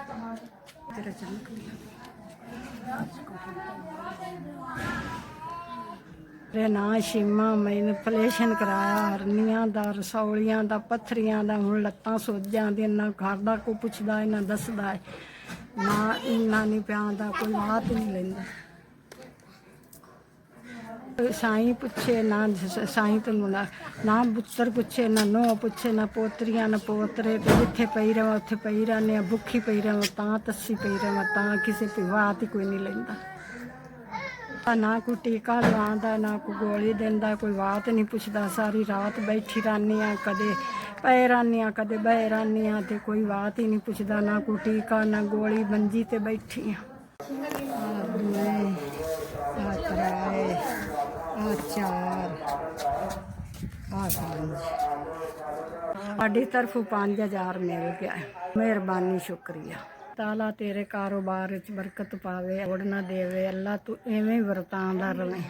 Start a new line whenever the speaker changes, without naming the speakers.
तेरा चमक मेरे नां शीमा मैंने ऑपरेशन कराया हरनियां दा रसौलियां दा पत्थरियां दा हुण लत्तां सुज जांदियां ना घर दा कोई पुछदा है ना दसदा है ना इन्ना नहीं पियांदा कोई बात नहीं लैंदा साईं पुछे ना साईं तो ना पुत्तर पुछे ना नूह पुछे ना पोतरियां ना पोतरे ते जिथे पई रवां उत्थे पई रहने भुखी पई रवां तां तस्सी पई रवां तां किसी की बात ही कोई नहीं लैंदा ना कोई टीका लवांदा ना कोई गोली देंदा कोई बात नहीं पुछदा सारी रात बैठी रहनी कदे पे रहनी कदे बह रहनी ते कोई बात ही नहीं पुछदा ना कोई टीका ना गोली मंजी ते बैठी चार साड़ी तरफों 5000 मिल गया मेहरबानी शुक्रिया ताला तेरे कारोबार बरकत पावे उड़ ना देवे अल्लाह तू इवें वरतांदा रवे।